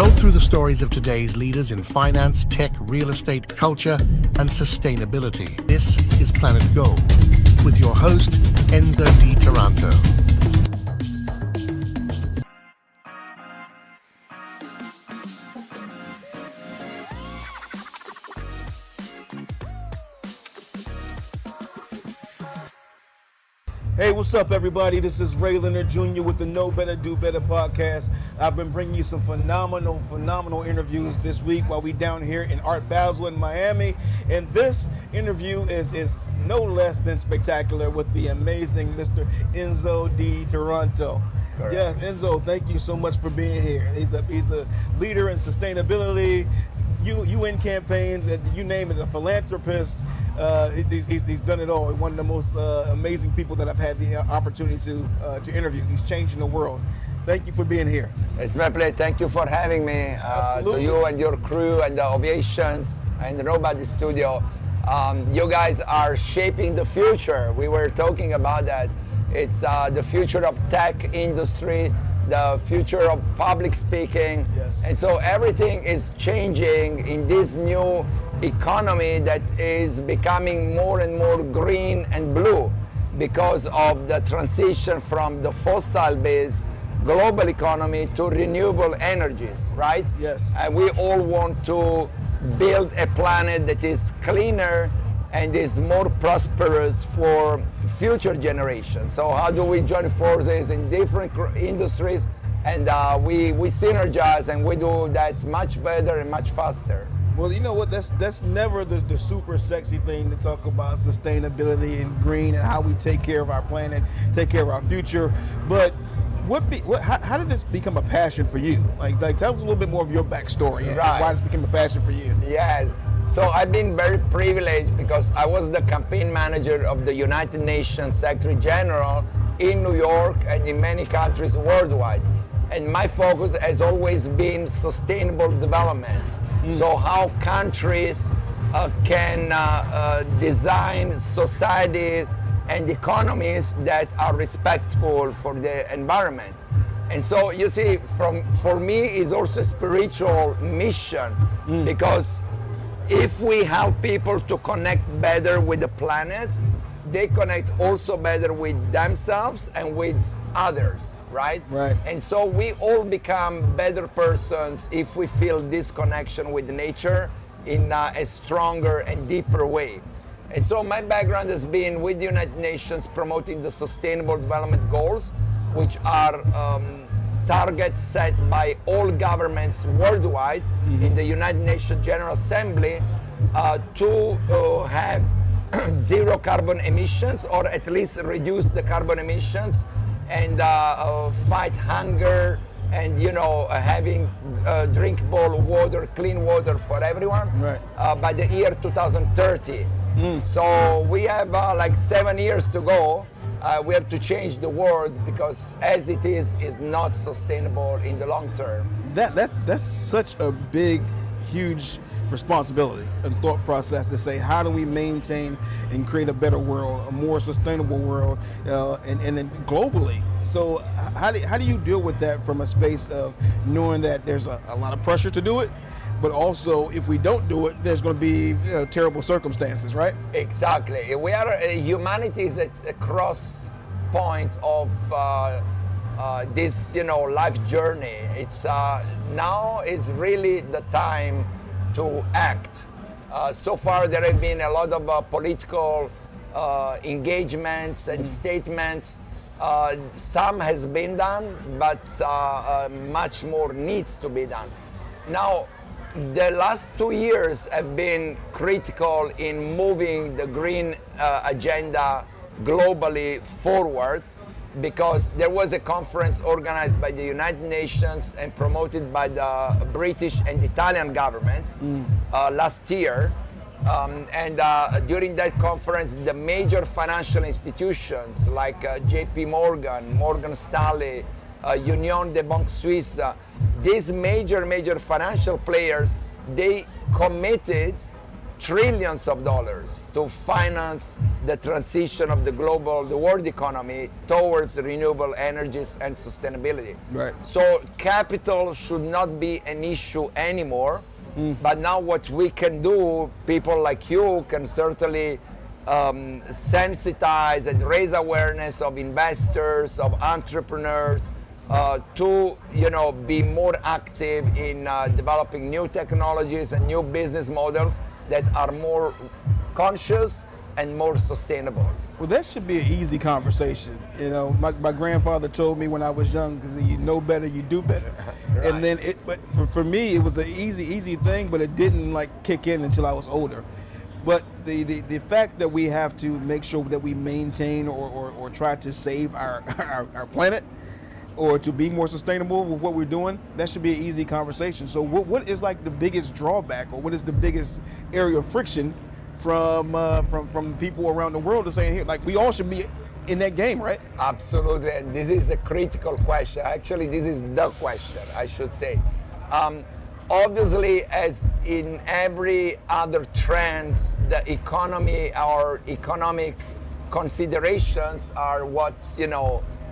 Told through the stories of today's leaders in finance, tech, real estate, culture, and sustainability. This is Planet Go with your host, Enzo Di Taranto. Hey, what's up, everybody? This is Leonard Jr. with the Know Better, Do Better podcast. I've been bringing you some phenomenal interviews this week while we down here in Art Basel in Miami. And this interview is no less than spectacular with the amazing Mr. Enzo Di Taranto. Correct. Yes, Enzo, thank you so much for being here. He's a leader in sustainability, UN campaigns, and you name it, a philanthropist. He's done it all. One of the most amazing people that I've had the opportunity to interview. He's changing the world. Thank you for being here. It's my pleasure. Thank you for having me. To you and your crew and the Ovations and the Nobody Studio. You guys are shaping the future. We were talking about that. It's the future of tech industry, the future of public speaking. Yes. And so everything is changing in this new economy that is becoming more and more green and blue because of the transition from the fossil-based global economy to renewable energies, right? Yes. And we all want to build a planet that is cleaner and is more prosperous for future generations. So how do we join forces in different industries, and we synergize and we do that much better and much faster. Well, you know what? That's never the super sexy thing to talk about sustainability and green and how we take care of our planet, take care of our future. But how did this become a passion for you? Like tell us a little bit more of your backstory and why this became a passion for you. Yes. So I've been very privileged because I was the campaign manager of the United Nations Secretary General in New York and in many countries worldwide. And my focus has always been sustainable development. So how countries can design societies and economies that are respectful for the environment. And so you see, for me, it's also a spiritual mission because if we help people to connect better with the planet, they connect also better with themselves and with others. Right? Right. And so we all become better persons if we feel this connection with nature in a stronger and deeper way. And so my background has been with the United Nations promoting the Sustainable Development Goals, which are targets set by all governments worldwide in the United Nations General Assembly to have zero carbon emissions, or at least reduce the carbon emissions, and fight hunger, and having drinkable water, clean water for everyone, right, by the year 2030. So we have like 7 years to go. We have to change the world because as it is not sustainable in the long term. That's such a big, huge responsibility and thought process to say, how do we maintain and create a better world, a more sustainable world, and then globally. So how do you deal with that from a space of knowing that there's a lot of pressure to do it, but also if we don't do it, there's going to be terrible circumstances, right? Exactly. Humanity is at a cross point of this life journey. It's now is really the time to act. So far there have been a lot of political engagements and statements. Some has been done, but much more needs to be done. Now, the last 2 years have been critical in moving the green agenda globally forward, because there was a conference organized by the United Nations and promoted by the British and Italian governments last year. During that conference, the major financial institutions like JP Morgan, Morgan Stanley, Union de Banque Suisse, these major financial players, they committed trillions of dollars to finance the transition of the world economy towards renewable energies and sustainability. Right. So capital should not be an issue anymore. But now what we can do, people like you can certainly sensitize and raise awareness of investors, of entrepreneurs, to be more active in developing new technologies and new business models that are more conscious and more sustainable. Well, that should be an easy conversation. My grandfather told me when I was young, because you know better, you do better. Right. And then but for me, it was an easy thing, but it didn't kick in until I was older. But the fact that we have to make sure that we maintain or try to save our planet, or to be more sustainable with what we're doing, that should be an easy conversation. So what is the biggest drawback, or what is the biggest area of friction from people around the world to saying here, we all should be in that game, right? Absolutely, and this is a critical question. Actually, this is the question, I should say. Obviously, as in every other trend, the economy, our economic considerations are what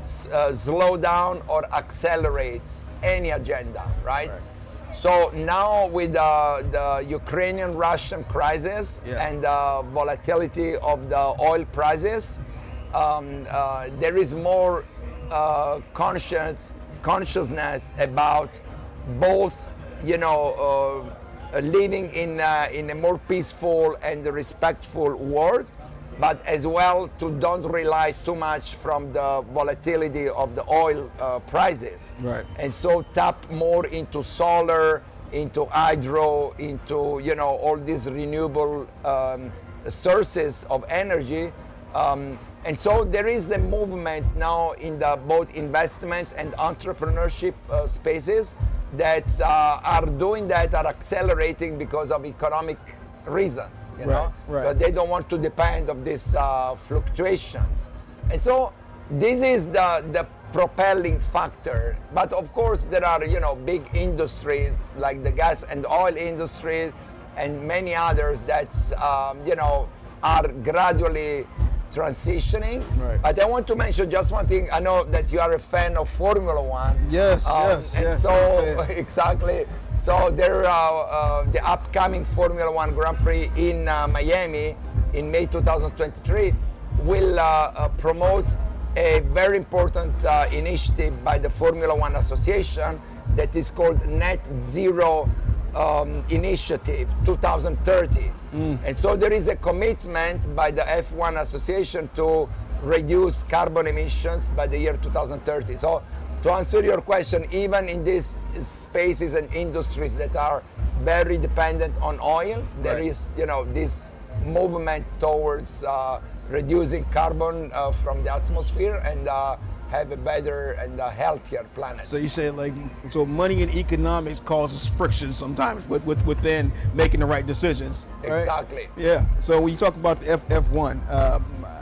slow down or accelerates any agenda, right? So now with the Ukrainian-Russian crisis and the volatility of the oil prices, there is more consciousness about both, living in a more peaceful and respectful world, but as well to don't rely too much from the volatility of the oil prices. Right. And so tap more into solar, into hydro, into all these renewable sources of energy. And so there is a movement now in the both investment and entrepreneurship spaces that are doing that, are accelerating because of economic reasons, Right. But they don't want to depend on these fluctuations. And so this is the propelling factor. But of course there are, big industries like the gas and oil industry and many others that, are gradually transitioning. Right. But I want to mention just one thing. I know that you are a fan of Formula One. Yes, And yes. so, exactly. So there the upcoming Formula One Grand Prix in Miami in May 2023 will promote a very important initiative by the Formula One Association that is called Net Zero Initiative 2030. And so there is a commitment by the F1 Association to reduce carbon emissions by the year 2030. So to answer your question, even in these spaces and industries that are very dependent on oil, there is, this movement towards reducing carbon from the atmosphere and have a better and a healthier planet. So you say so money and economics causes friction sometimes within making the right decisions. Right? Exactly. Yeah. So when you talk about the F1,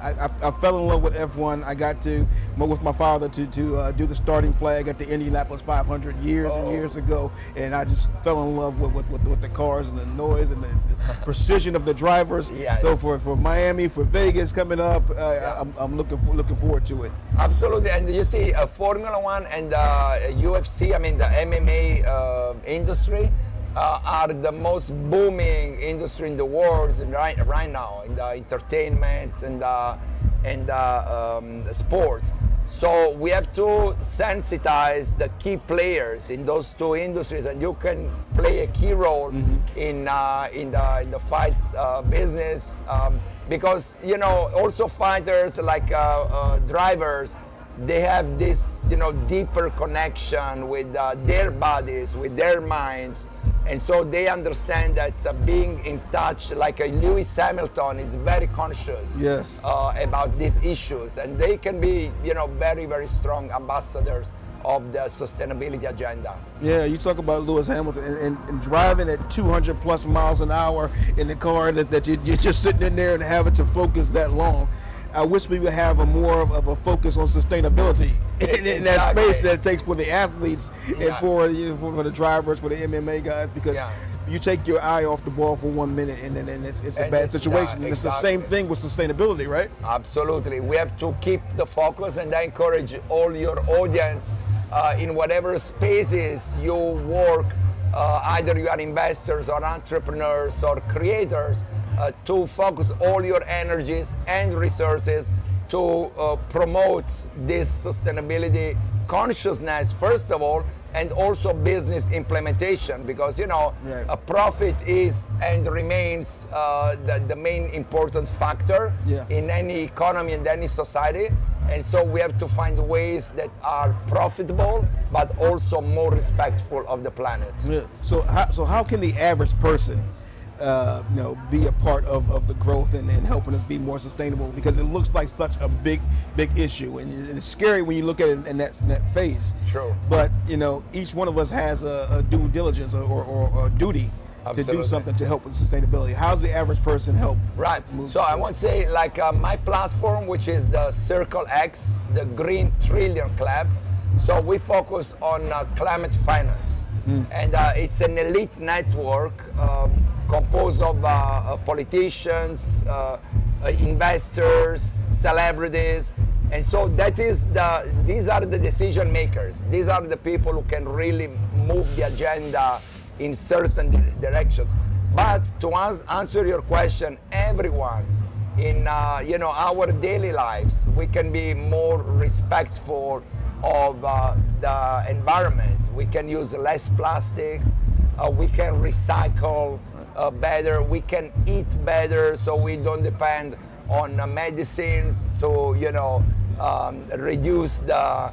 I fell in love with F1. I got with my father to do the starting flag at the Indianapolis 500 years and years ago, and I just fell in love with the cars and the noise and the precision of the drivers. Yes. So for Miami, for Vegas coming up, I'm looking forward to it. Absolutely, and you see Formula One and UFC, I mean the MMA industry, are the most booming industry in the world right now in the entertainment and sport. So we have to sensitize the key players in those two industries, and you can play a key role in the fight business because also fighters like drivers, they have this deeper connection with their bodies, with their minds. And so they understand that being in touch, like Lewis Hamilton is very conscious about these issues, and they can be, very, very strong ambassadors of the sustainability agenda. Yeah, you talk about Lewis Hamilton and driving at 200 plus miles an hour in the car that you're just sitting in there and having to focus that long. I wish we would have more of a focus on sustainability in that space that it takes for the athletes and for the drivers, for the MMA guys, because you take your eye off the ball for 1 minute, and then it's a And bad it's situation. done, And it's the same exactly. thing with sustainability, right? Absolutely. We have to keep the focus, and I encourage all your audience in whatever spaces you work, either you are investors or entrepreneurs or creators, to focus all your energies and resources to promote this sustainability consciousness, first of all, and also business implementation, because Right. a profit is and remains the main important factor Yeah. in any economy and any society. And so we have to find ways that are profitable but also more respectful of the planet. Yeah. So how can the average person be a part of the growth and helping us be more sustainable? Because it looks like such a big issue, and it's scary when you look at it in that phase. True. But each one of us has a due diligence or a duty to do Absolutely. something to help with sustainability. How's the average person help? Right. move So I forward? want to say, like my platform, which is the Circle X, the Green Trillion Club. So we focus on climate finance, and it's an elite network composed of politicians, investors, celebrities, and so these are the decision makers. These are the people who can really move the agenda in certain directions. But to answer your question, everyone in our daily lives, we can be more respectful of the environment. We can use less plastics. We can recycle better. We can eat better, so we don't depend on medicines to reduce the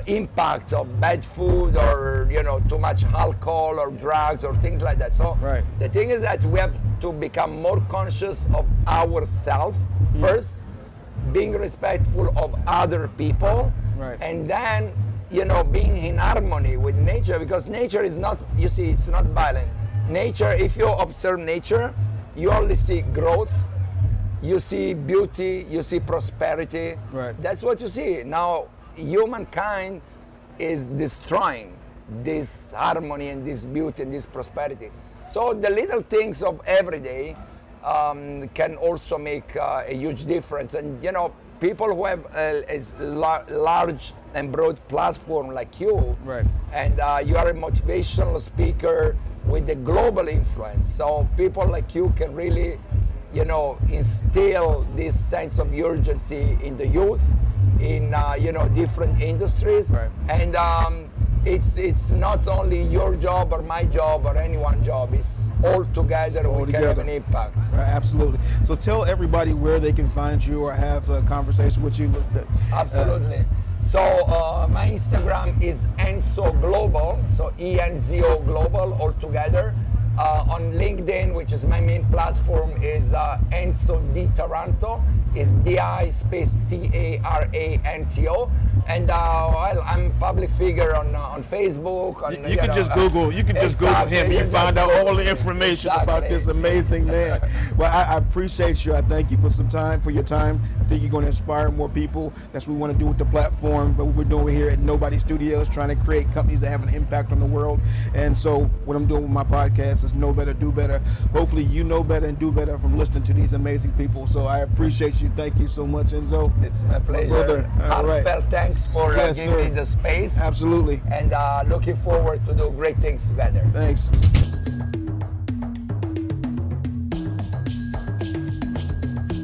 impacts of bad food or too much alcohol or drugs or things like that. So Right. the thing is that we have to become more conscious of ourselves first, being respectful of other people, Right. and then being in harmony with nature, because nature is not, it's not violent. Nature, if you observe nature, you only see growth, you see beauty, you see prosperity. Right. That's what you see. Now, humankind is destroying this harmony and this beauty and this prosperity. So the little things of every day can also make a huge difference. And people who have a large and broad platform like you, Right. and you are a motivational speaker with a global influence. So people like you can really, instill this sense of urgency in the youth, in different industries, Right. and it's not only your job or my job or anyone's job. It's all together all we can have together. an impact. Right, absolutely. So tell everybody where they can find you or have a conversation with you. Absolutely. So my Instagram is Enzo Global, so ENZO Global all together. On LinkedIn, which is my main platform, is Enzo Di Taranto, is DI space TARANTO, and I'm a public figure on Facebook. On, You can just Google. You can just Google him. Exactly. You find out all the information about this amazing man. Well, I appreciate you. I thank you for your time. I think you're going to inspire more people. That's what we want to do with the platform. But what we're doing here at Nobody Studios, trying to create companies that have an impact on the world. And so, what I'm doing with my podcast is know better, do better. Hopefully, you know better and do better from listening to these amazing people. So I appreciate you. Thank you so much, Enzo. It's my pleasure. Brother, all right. Heartfelt thanks for Yes, giving sir. me the space. Absolutely. And looking forward to do great things together. Thanks.